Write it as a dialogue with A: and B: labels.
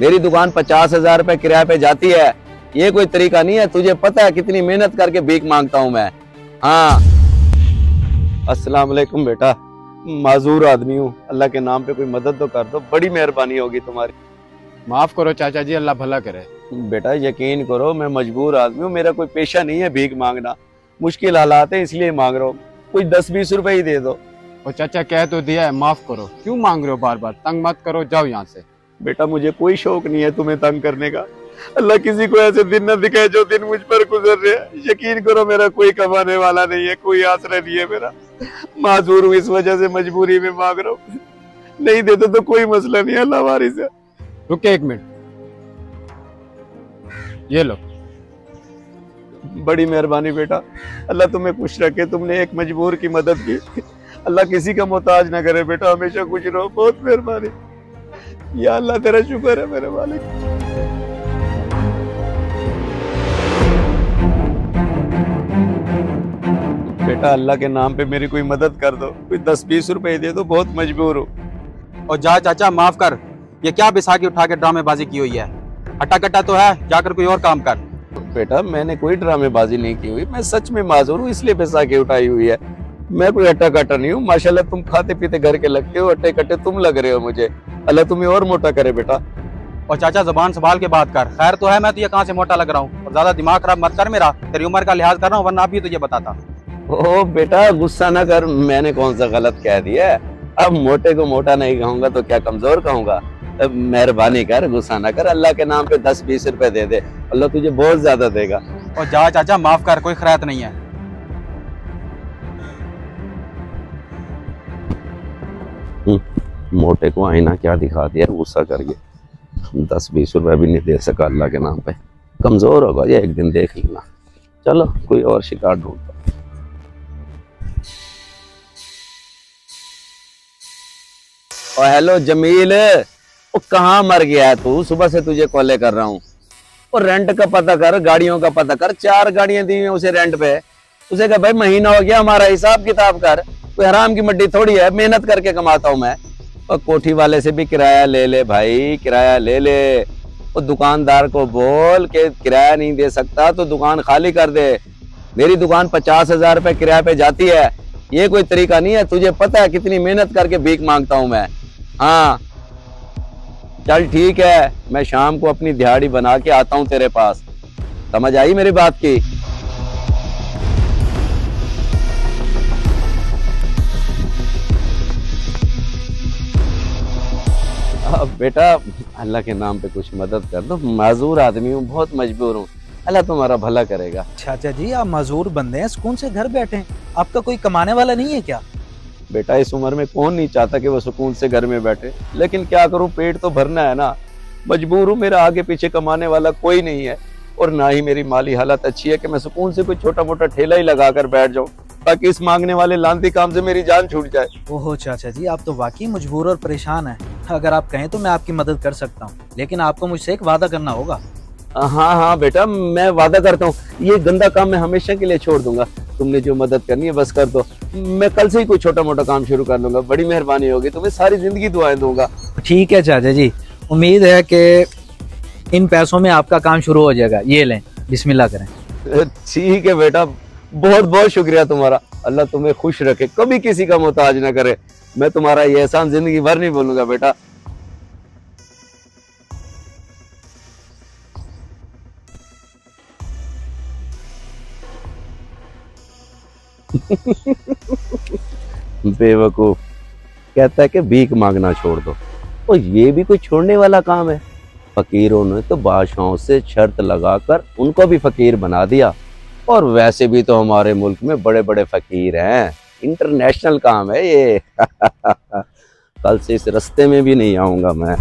A: मेरी दुकान 50,000 रुपए किराए पे जाती है। ये कोई तरीका नहीं है। तुझे पता है कितनी मेहनत करके भीख मांगता हूँ मैं। हाँ, अस्सलाम वालेकुम बेटा, माजूर आदमी हूँ, अल्लाह के नाम पे कोई मदद तो कर दो, बड़ी मेहरबानी होगी तुम्हारी।
B: माफ करो चाचा जी, अल्लाह भला करे।
A: बेटा यकीन करो, मैं मजबूर आदमी हूँ, मेरा कोई पेशा नहीं है भीख मांगना, मुश्किल हालात है इसलिए मांग रहा हूँ। कुछ 10-20 रुपए ही दे दो।
B: और चाचा कह तो दिया है, माफ करो, क्यों मांग रहे हो बार बार? तंग मत करो, जाओ यहाँ से।
A: बेटा मुझे कोई शौक नहीं है तुम्हें तंग करने का। अल्लाह किसी को ऐसे दिन न दिखाए जो दिन मुझ पर गुजर रहे हैं। यकीन करो मेरा कोई कमाने वाला नहीं है, कोई आसरा नहीं है मेरा। माजूर हूँ, इस वजह से मजबूरी में मांग रहा हूँ। नहीं देते तो कोई मसला नहीं है, अल्लाह वारिस है।
B: रुके एक मिनट, ये लो।
A: बड़ी मेहरबानी बेटा, अल्लाह तुम्हें खुश रखे, तुमने एक मजबूर की मदद की। अल्लाह किसी का मोहताज ना करे बेटा, हमेशा खुश रहो। बहुत मेहरबानी या अल्लाह, तेरा शुक्र है मेरे मालिक। बेटा अल्लाह के नाम पे मेरी कोई मदद कर दो, कोई 10-20 रुपए दे दो, बहुत मजबूर हूँ।
C: और जा चाचा, माफ कर। ये क्या बैसाखी उठा के ड्रामेबाजी की हुई है? हट्टा कट्टा तो है, जाकर कोई और काम कर।
A: बेटा मैंने कोई ड्रामेबाजी नहीं की हुई, मैं सच में माजूर हूँ, इसलिए बैसाखी उठाई हुई है। मैं कोई हट्टा कट्टा नहीं हूँ। माशाल्लाह तुम खाते पीते घर के लगते हो, हट्टे कट्टे तुम लग रहे हो मुझे। अल्लाह तुम्हें और मोटा करे बेटा।
C: और चाचा जबान संभाल के बात कर। खैर तो है, मैं तुझे कहाँ से मोटा लग रहा हूँ? और ज्यादा दिमाग खराब मत कर मेरा, तेरी उम्र का लिहाज कर रहा हूँ, वरना अभी तुझे बताता।
A: ओ बेटा गुस्सा ना कर, मैंने कौन सा गलत कह दिया। अब मोटे को मोटा नहीं कहूंगा तो क्या कमजोर कहूंगा? मेहरबानी कर, गुस्सा ना कर, अल्लाह के नाम पे 10-20 रुपए दे दे, अल्लाह तुझे बहुत ज्यादा देगा।
C: और जा चाचा, माफ कर, कोई खैरात नहीं है।
A: मोटे को आईना क्या दिखा दिया, गुस्सा करके 10-20 रुपए भी नहीं दे सका अल्लाह के नाम पे। कमजोर होगा ये, एक दिन देख लेना। चलो कोई और शिकार ढूंढता। ओ हेलो जमील, वो कहाँ मर गया है तू? सुबह से तुझे कॉल कर रहा हूँ। और रेंट का पता कर, गाड़ियों का पता कर। 4 गाड़ियां दी हुई उसे रेंट पे। उसे कह भाई महीना हो गया, हमारा हिसाब किताब कर। कोई हराम की मड्डी थोड़ी है, मेहनत करके कमाता हूँ मैं। और कोठी वाले से भी किराया ले ले भाई, किराया ले ले। और दुकानदार को बोल के किराया नहीं दे सकता तो दुकान खाली कर दे। मेरी दुकान 50,000 रुपए किराए पे जाती है। ये कोई तरीका नहीं है। तुझे पता है कितनी मेहनत करके भीख मांगता हूँ मैं। हाँ चल ठीक है, मैं शाम को अपनी दिहाड़ी बना के आता हूँ तेरे पास। समझ आई मेरी बात की? अब बेटा अल्लाह के नाम पे कुछ मदद कर दो, माजूर आदमी हूँ, बहुत मजबूर हूँ, अल्लाह तुम्हारा भला करेगा।
D: चाचा जी आप माजूर बंदे हैं, सुकून से घर बैठे हैं, आपका कोई कमाने वाला नहीं है क्या?
A: बेटा इस उम्र में कौन नहीं चाहता कि वो सुकून से घर में बैठे, लेकिन क्या करूं, पेट तो भरना है ना। मजबूर हूं, मेरा आगे पीछे कमाने वाला कोई नहीं है और ना ही मेरी माली हालत अच्छी है कि मैं सुकून से कोई छोटा मोटा ठेला ही लगा कर बैठ जाऊं ताकि इस मांगने वाले लानती काम से मेरी जान छूट जाए।
D: ओहो चाचा जी, आप तो वाकई मजबूर और परेशान हैं। अगर आप कहें तो मैं आपकी मदद कर सकता हूँ, लेकिन आपको मुझसे एक वादा करना होगा।
A: हाँ बेटा मैं वादा करता हूँ, ये गंदा काम मैं हमेशा के लिए छोड़ दूंगा। तुमने जो मदद करनी है बस कर दो, मैं कल से ही कोई छोटा मोटा काम शुरू कर लूंगा। बड़ी मेहरबानी होगी, तुम्हें सारी जिंदगी दुआएं दूंगा।
D: ठीक है चाचा जी, उम्मीद है कि इन पैसों में आपका काम शुरू हो जाएगा। ये लें, बिस्मिल्लाह करें।
A: ठीक है बेटा, बहुत बहुत शुक्रिया तुम्हारा। अल्लाह तुम्हें खुश रखे, कभी किसी का मोहताज ना करे। मैं तुम्हारा ये एहसान जिंदगी भर नहीं भूलूंगा बेटा। बेवकूफ, कहता है कि भीख मांगना छोड़ दो, और ये भी कोई छोड़ने वाला काम है? फकीरों ने तो बादशाहों से शर्त लगाकर उनको भी फकीर बना दिया, और वैसे भी तो हमारे मुल्क में बड़े बड़े फकीर हैं। इंटरनेशनल काम है ये। कल से इस रास्ते में भी नहीं आऊंगा मैं।